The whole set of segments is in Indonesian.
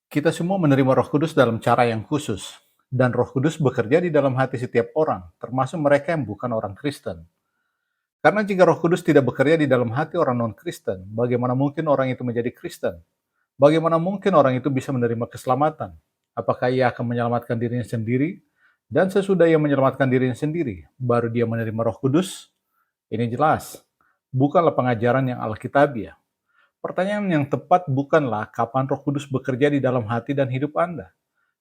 Kita semua menerima Roh Kudus dalam cara yang khusus, dan Roh Kudus bekerja di dalam hati setiap orang, termasuk mereka yang bukan orang Kristen. Karena jika Roh Kudus tidak bekerja di dalam hati orang non-Kristen, bagaimana mungkin orang itu menjadi Kristen? Bagaimana mungkin orang itu bisa menerima keselamatan? Apakah ia akan menyelamatkan dirinya sendiri? Dan sesudah ia menyelamatkan dirinya sendiri, baru dia menerima Roh Kudus? Ini jelas, bukanlah pengajaran yang alkitabiah. Pertanyaan yang tepat bukanlah kapan Roh Kudus bekerja di dalam hati dan hidup Anda.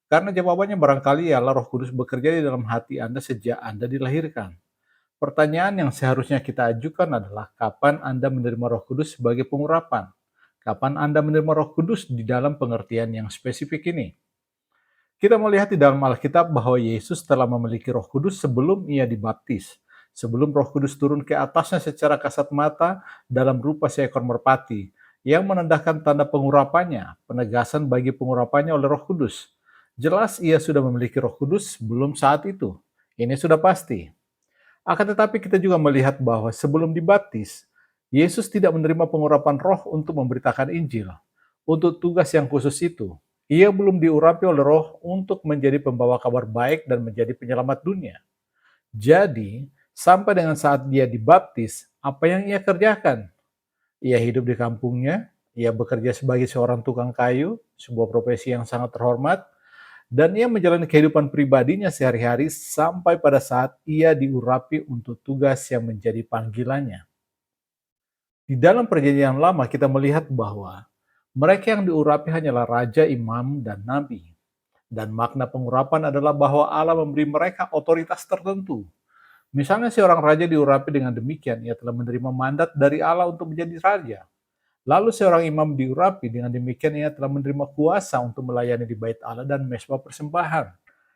Karena jawabannya barangkali ialah Roh Kudus bekerja di dalam hati Anda sejak Anda dilahirkan. Pertanyaan yang seharusnya kita ajukan adalah kapan Anda menerima Roh Kudus sebagai pengurapan? Kapan Anda menerima Roh Kudus di dalam pengertian yang spesifik ini? Kita melihat di dalam Alkitab bahwa Yesus telah memiliki Roh Kudus sebelum ia dibaptis. Sebelum Roh Kudus turun ke atasnya secara kasat mata dalam rupa seekor merpati, yang menandakan tanda pengurapannya, penegasan bagi pengurapannya oleh Roh Kudus. Jelas ia sudah memiliki Roh Kudus sebelum saat itu. Ini sudah pasti. Akan tetapi kita juga melihat bahwa sebelum dibaptis, Yesus tidak menerima pengurapan roh untuk memberitakan Injil. Untuk tugas yang khusus itu, ia belum diurapi oleh roh untuk menjadi pembawa kabar baik dan menjadi penyelamat dunia. Jadi, sampai dengan saat dia dibaptis, apa yang ia kerjakan? Ia hidup di kampungnya, ia bekerja sebagai seorang tukang kayu, sebuah profesi yang sangat terhormat, dan ia menjalani kehidupan pribadinya sehari-hari sampai pada saat ia diurapi untuk tugas yang menjadi panggilannya. Di dalam perjanjian lama kita melihat bahwa mereka yang diurapi hanyalah raja, imam, dan nabi. Dan makna pengurapan adalah bahwa Allah memberi mereka otoritas tertentu. Misalnya seorang raja diurapi dengan demikian, ia telah menerima mandat dari Allah untuk menjadi raja. Lalu seorang imam diurapi dengan demikian ia telah menerima kuasa untuk melayani di bait Allah dan mesbah persembahan.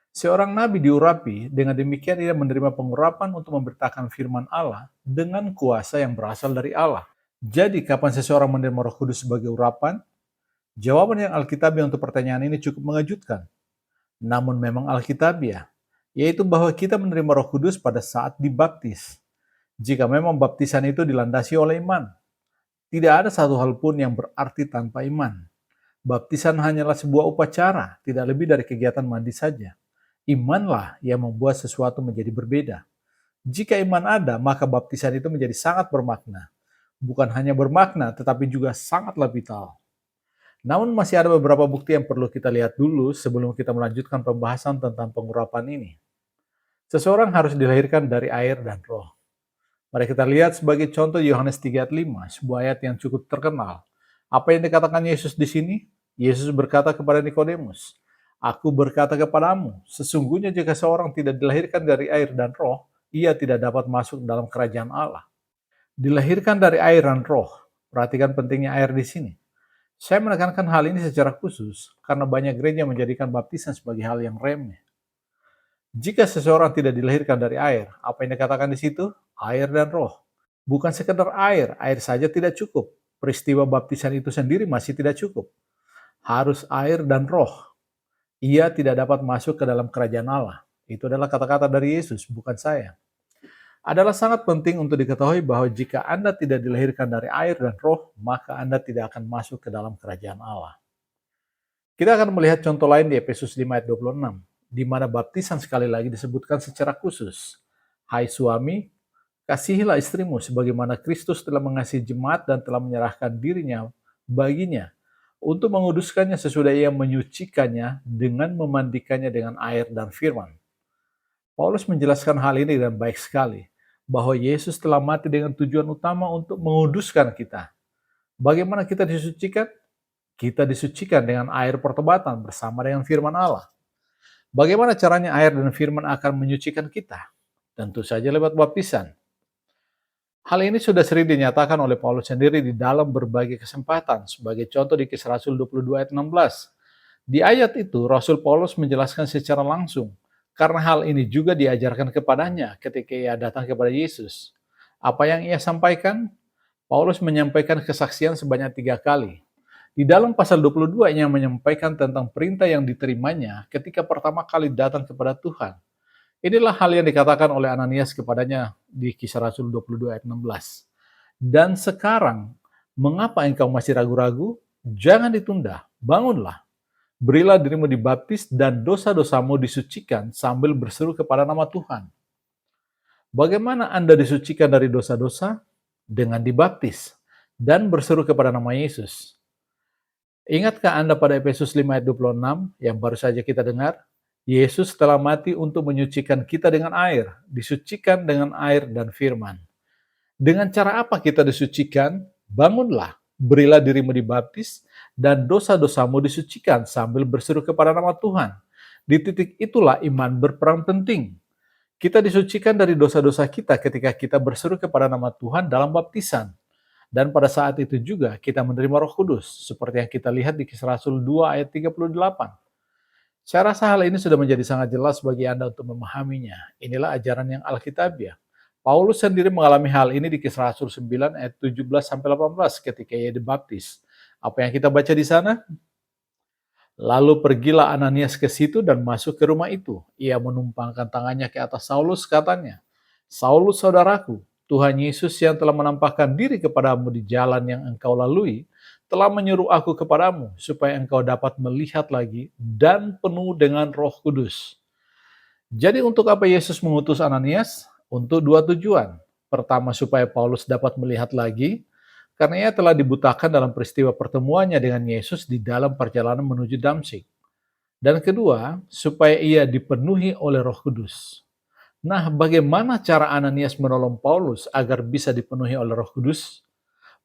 Seorang nabi diurapi, dengan demikian ia menerima pengurapan untuk memberitakan firman Allah dengan kuasa yang berasal dari Allah. Jadi, kapan seseorang menerima Roh Kudus sebagai urapan? Jawaban yang alkitabiah untuk pertanyaan ini cukup mengejutkan. Namun memang alkitabiah, yaitu bahwa kita menerima Roh Kudus pada saat dibaptis. Jika memang baptisan itu dilandasi oleh iman, tidak ada satu hal pun yang berarti tanpa iman. Baptisan hanyalah sebuah upacara, tidak lebih dari kegiatan mandi saja. Imanlah yang membuat sesuatu menjadi berbeda. Jika iman ada, maka baptisan itu menjadi sangat bermakna. Bukan hanya bermakna, tetapi juga sangatlah vital. Namun masih ada beberapa bukti yang perlu kita lihat dulu sebelum kita melanjutkan pembahasan tentang pengurapan ini. Seseorang harus dilahirkan dari air dan roh. Mari kita lihat sebagai contoh Yohanes 3 ayat 5, sebuah ayat yang cukup terkenal. Apa yang dikatakan Yesus di sini? Yesus berkata kepada Nikodemus, "Aku berkata kepadamu, sesungguhnya jika seorang tidak dilahirkan dari air dan roh, ia tidak dapat masuk dalam kerajaan Allah." Dilahirkan dari air dan roh. Perhatikan pentingnya air di sini. Saya menekankan hal ini secara khusus karena banyak gereja menjadikan baptisan sebagai hal yang remeh. Jika seseorang tidak dilahirkan dari air, apa yang dikatakan di situ? Air dan roh. Bukan sekedar air saja tidak cukup. Peristiwa baptisan itu sendiri masih tidak cukup. Harus air dan roh. Ia tidak dapat masuk ke dalam kerajaan Allah. Itu adalah kata-kata dari Yesus, bukan saya. Adalah sangat penting untuk diketahui bahwa jika Anda tidak dilahirkan dari air dan roh, maka Anda tidak akan masuk ke dalam kerajaan Allah. Kita akan melihat contoh lain di Efesus 5 ayat 26, di mana baptisan sekali lagi disebutkan secara khusus. Hai suami, kasihilah istrimu sebagaimana Kristus telah mengasihi jemaat dan telah menyerahkan dirinya baginya untuk menguduskannya sesudah ia menyucikannya dengan memandikannya dengan air dan firman. Paulus menjelaskan hal ini dengan baik sekali, bahwa Yesus telah mati dengan tujuan utama untuk menguduskan kita. Bagaimana kita disucikan? Kita disucikan dengan air pertobatan bersama dengan firman Allah. Bagaimana caranya air dan firman akan menyucikan kita? Tentu saja lewat baptisan. Hal ini sudah sering dinyatakan oleh Paulus sendiri di dalam berbagai kesempatan, sebagai contoh di Kisah Rasul 22 ayat 16. Di ayat itu, Rasul Paulus menjelaskan secara langsung, karena hal ini juga diajarkan kepadanya ketika ia datang kepada Yesus. Apa yang ia sampaikan? Paulus menyampaikan kesaksian sebanyak 3 kali. Di dalam pasal 22, ia menyampaikan tentang perintah yang diterimanya ketika pertama kali datang kepada Tuhan. Inilah hal yang dikatakan oleh Ananias kepadanya di Kisah Rasul 22 ayat 16. Dan sekarang, mengapa engkau masih ragu-ragu? Jangan ditunda, bangunlah. Berilah dirimu dibaptis dan dosa-dosamu disucikan sambil berseru kepada nama Tuhan. Bagaimana Anda disucikan dari dosa-dosa? Dengan dibaptis dan berseru kepada nama Yesus. Ingatkah Anda pada Efesus 5 ayat 26 yang baru saja kita dengar? Yesus telah mati untuk menyucikan kita dengan air, disucikan dengan air dan firman. Dengan cara apa kita disucikan? Bangunlah, berilah dirimu dibaptis, dan dosa-dosamu disucikan sambil berseru kepada nama Tuhan. Di titik itulah iman berperan penting. Kita disucikan dari dosa-dosa kita ketika kita berseru kepada nama Tuhan dalam baptisan. Dan pada saat itu juga kita menerima Roh Kudus, seperti yang kita lihat di Kisah Rasul 2 ayat 38. Saya rasa hal ini sudah menjadi sangat jelas bagi Anda untuk memahaminya. Inilah ajaran yang alkitabiah. Paulus sendiri mengalami hal ini di Kisah Rasul 9 ayat 17-18 ketika ia dibaptis. Apa yang kita baca di sana? Lalu pergilah Ananias ke situ dan masuk ke rumah itu. Ia menumpangkan tangannya ke atas Saulus, katanya, "Saulus saudaraku, Tuhan Yesus yang telah menampakkan diri kepadamu di jalan yang engkau lalui, telah menyuruh aku kepadamu, supaya engkau dapat melihat lagi dan penuh dengan Roh Kudus." Jadi untuk apa Yesus mengutus Ananias? Untuk dua tujuan. Pertama, supaya Paulus dapat melihat lagi, karena ia telah dibutakan dalam peristiwa pertemuannya dengan Yesus di dalam perjalanan menuju Damsyik. Dan kedua, supaya ia dipenuhi oleh Roh Kudus. Nah, bagaimana cara Ananias menolong Paulus agar bisa dipenuhi oleh Roh Kudus?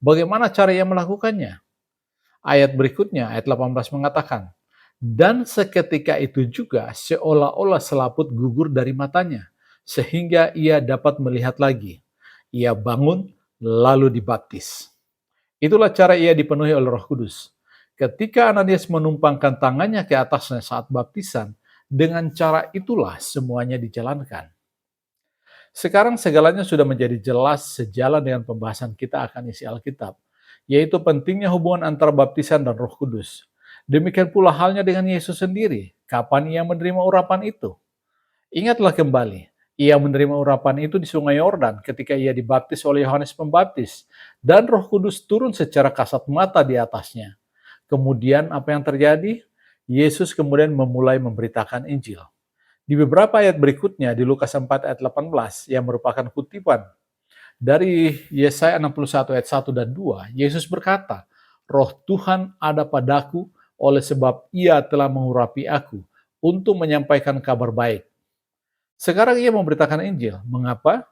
Bagaimana cara ia melakukannya? Ayat berikutnya, ayat 18 mengatakan, "Dan seketika itu juga seolah-olah selaput gugur dari matanya, sehingga ia dapat melihat lagi. Ia bangun, lalu dibaptis." Itulah cara ia dipenuhi oleh Roh Kudus. Ketika Ananias menumpangkan tangannya ke atasnya saat baptisan, dengan cara itulah semuanya dijalankan. Sekarang segalanya sudah menjadi jelas sejalan dengan pembahasan kita akan isi Alkitab, yaitu pentingnya hubungan antara baptisan dan Roh Kudus. Demikian pula halnya dengan Yesus sendiri. Kapan ia menerima urapan itu? Ingatlah kembali, ia menerima urapan itu di Sungai Yordan ketika ia dibaptis oleh Yohanes Pembaptis, dan Roh Kudus turun secara kasat mata di atasnya. Kemudian apa yang terjadi? Yesus kemudian memulai memberitakan Injil. Di beberapa ayat berikutnya di Lukas 4 ayat 18 yang merupakan kutipan dari Yesaya 61 ayat 1 dan 2, Yesus berkata, "Roh Tuhan ada padaku oleh sebab ia telah mengurapi aku untuk menyampaikan kabar baik." Sekarang ia memberitakan Injil. Mengapa?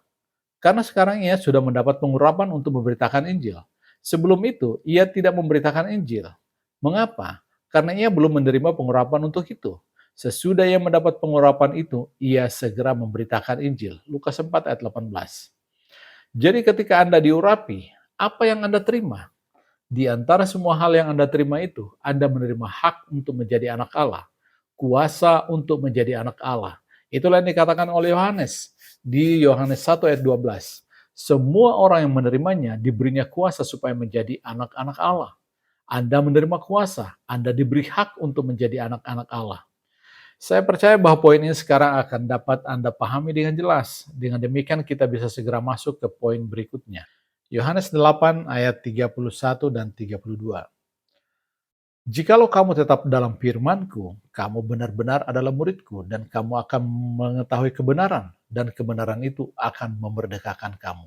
Karena sekarang ia sudah mendapat pengurapan untuk memberitakan Injil. Sebelum itu, ia tidak memberitakan Injil. Mengapa? Karena ia belum menerima pengurapan untuk itu. Sesudah ia mendapat pengurapan itu, ia segera memberitakan Injil. Lukas 4 ayat 18. Jadi ketika Anda diurapi, apa yang Anda terima? Di antara semua hal yang Anda terima itu, Anda menerima hak untuk menjadi anak Allah. Kuasa untuk menjadi anak Allah. Itulah yang dikatakan oleh Yohanes di Yohanes 1 ayat 12. Semua orang yang menerimanya diberinya kuasa supaya menjadi anak-anak Allah. Anda menerima kuasa, Anda diberi hak untuk menjadi anak-anak Allah. Saya percaya bahwa poin ini sekarang akan dapat Anda pahami dengan jelas. Dengan demikian kita bisa segera masuk ke poin berikutnya. Yohanes 8 ayat 31 dan 32. "Jikalau kamu tetap dalam firman-Ku, kamu benar-benar adalah murid-Ku, dan kamu akan mengetahui kebenaran, dan kebenaran itu akan memerdekakan kamu."